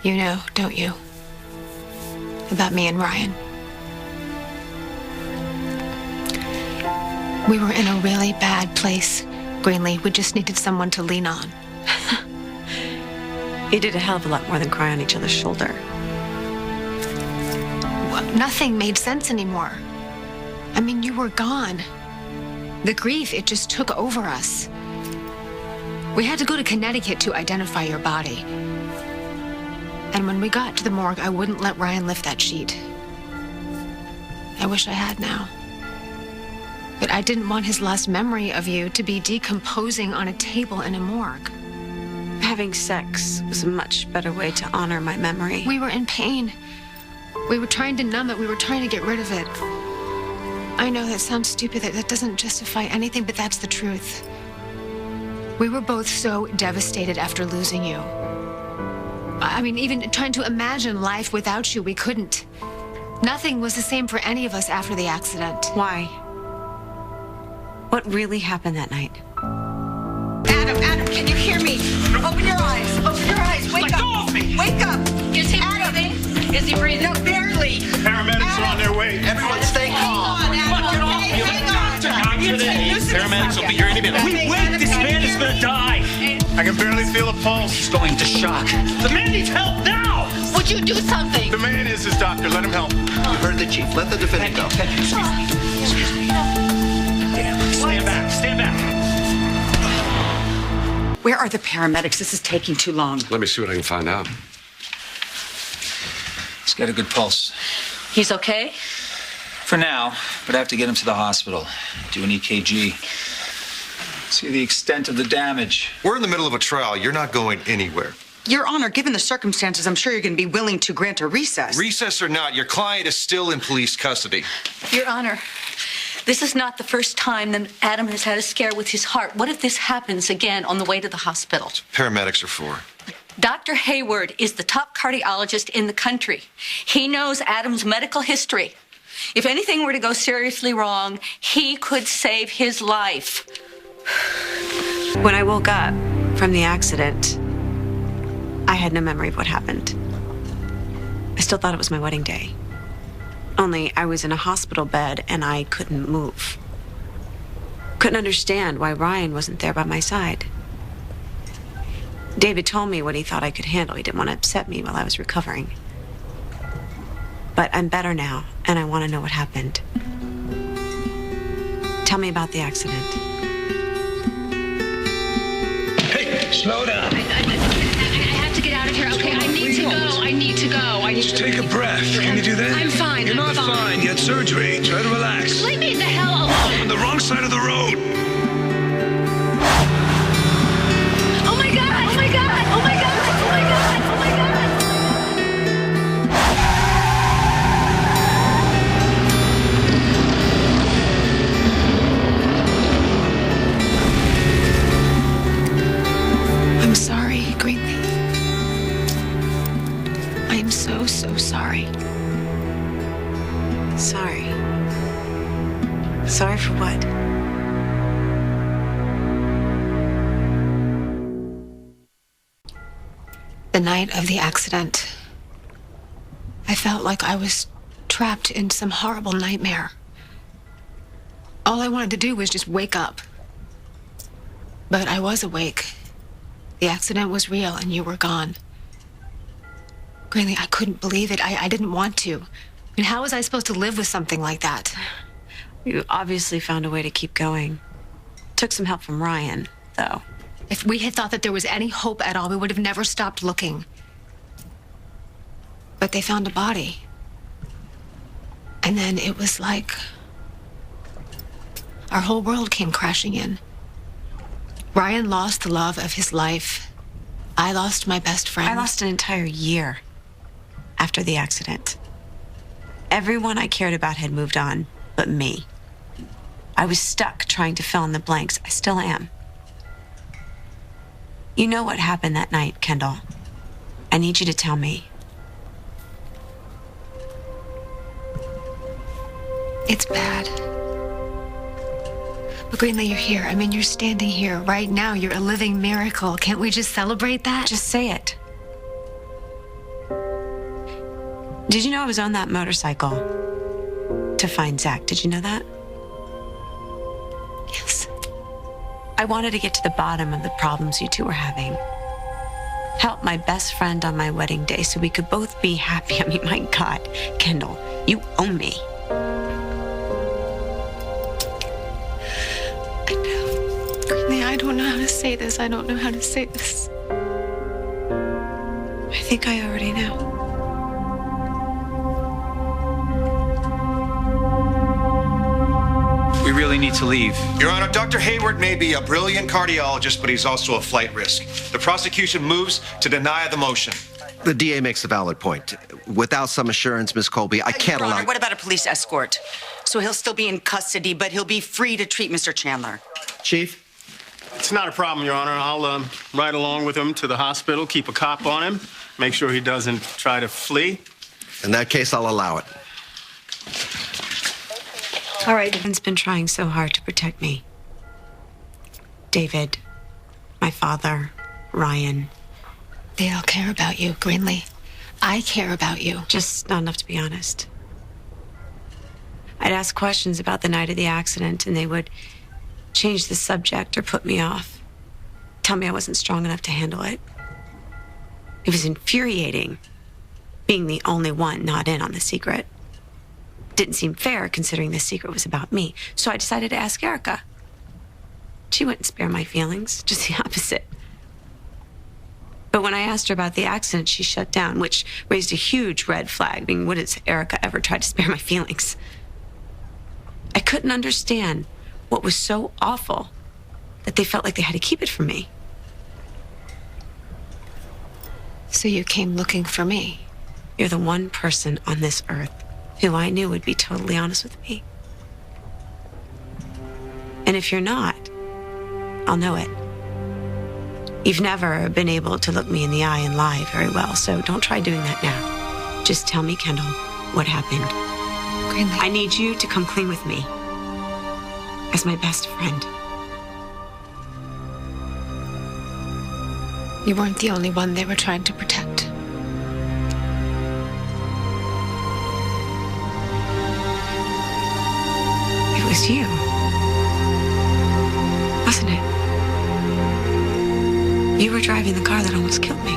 You know, don't you? About me and Ryan. We were in a really bad place, Greenlee. We just needed someone to lean on. You did a hell of a lot more than cry on each other's shoulder. Well, nothing made sense anymore. I mean, you were gone. The grief, it just took over us. We had to go to Connecticut to identify your body. And when we got to the morgue, I wouldn't let Ryan lift that sheet. I wish I had now. But I didn't want his last memory of you to be decomposing on a table in a morgue. Having sex was a much better way to honor my memory. We were in pain. We were trying to numb it. We were trying to get rid of it. I know that sounds stupid. That doesn't justify anything, but that's the truth. We were both so devastated after losing you. I mean, even trying to imagine life without you, we couldn't. Nothing was the same for any of us after the accident. Why? What really happened that night? Adam, can you hear me? Open your eyes. Open your eyes. Wake up. Let go of me. Wake up. Is he breathing? Is he breathing? No, barely. Paramedics are on their way. Everyone stay calm. Hang on, Paramedics will be here any minute. We wait, this man is gonna die. I can barely feel a pulse. He's going to shock. The man needs help now. Would you do something? The man is his doctor. Let him help. You heard the chief. Let the defendant go. Excuse me. Damn. Stand back. Stand back. Where are the paramedics? This is taking too long. Let me see what I can find out. He's got a good pulse. He's okay? For now, but I have to get him to the hospital. Do an EKG. See the extent of the damage. We're in the middle of a trial. You're not going anywhere. Your Honor, given the circumstances, I'm sure you're going to be willing to grant a recess. Recess or not, your client is still in police custody. Your Honor, this is not the first time that Adam has had a scare with his heart. What if this happens again on the way to the hospital? Paramedics are for. Dr. Hayward is the top cardiologist in the country. He knows Adam's medical history. If anything were to go seriously wrong, he could save his life. When I woke up from the accident, I had no memory of what happened. I still thought it was my wedding day. Only I was in a hospital bed and I couldn't move. Couldn't understand why Ryan wasn't there by my side. David told me what he thought I could handle. He didn't want to upset me while I was recovering. But I'm better now, and I want to know what happened. Tell me about the accident. Hey, slow down. I have to get out of here. Okay, I need to go. I need to go. Just take a breath. Can you do that? I'm fine. You're not fine. You had surgery. Try to relax. Leave me the hell alone. On the wrong side of the road. Oh my God! Oh my God! Oh my God! Oh my God! Oh my God! I'm sorry, Greenlee. I am so, so sorry. Sorry. Sorry for what? The night of the accident, I felt like I was trapped in some horrible nightmare. All I wanted to do was just wake up. But I was awake. The accident was real and you were gone. Greenlee, I couldn't believe it. I didn't want to. I mean, how was I supposed to live with something like that? You obviously found a way to keep going. Took some help from Ryan, though. If we had thought that there was any hope at all, we would have never stopped looking. But they found a body. And then it was like our whole world came crashing in. Ryan lost the love of his life. I lost my best friend. I lost an entire year after the accident. Everyone I cared about had moved on, but me. I was stuck trying to fill in the blanks. I still am. You know what happened that night, Kendall. I need you to tell me. It's bad. But Greenlee, you're here. I mean, you're standing here right now. You're a living miracle. Can't we just celebrate that? Just say it. Did you know I was on that motorcycle to find Zach? Did you know that? Yes. I wanted to get to the bottom of the problems you two were having. Help my best friend on my wedding day so we could both be happy. I mean, my God, Kendall, you owe me. I know. Greenlee, I don't know how to say this. I don't know how to say this. I think I already know. We really need to leave. Your Honor, Dr. Hayward may be a brilliant cardiologist, but he's also a flight risk. The prosecution moves to deny the motion. The DA makes a valid point. Without some assurance, Miss Colby, I can't Your allow... Honor, what about a police escort? So he'll still be in custody, but he'll be free to treat Mr. Chandler. Chief? It's not a problem, Your Honor. I'll ride along with him to the hospital, keep a cop on him, make sure he doesn't try to flee. In that case, I'll allow it. All right. David's been trying so hard to protect me. David, my father, Ryan. They all care about you, Greenlee. I care about you. Just not enough to be honest. I'd ask questions about the night of the accident, and they would change the subject or put me off. Tell me I wasn't strong enough to handle it. It was infuriating, being the only one not in on the secret. Didn't seem fair considering the secret was about me. So I decided to ask Erica. She wouldn't spare my feelings, just the opposite. But when I asked her about the accident, she shut down, which raised a huge red flag. I mean, what has Erica ever tried to spare my feelings? I couldn't understand what was so awful that they felt like they had to keep it from me. So you came looking for me. You're the one person on this earth who I knew would be totally honest with me. And if you're not, I'll know it. You've never been able to look me in the eye and lie very well, so don't try doing that now. Just tell me, Kendall, what happened. Greenlee. I need you to come clean with me as my best friend. You weren't the only one they were trying to protect. It was you, wasn't it? You were driving the car that almost killed me.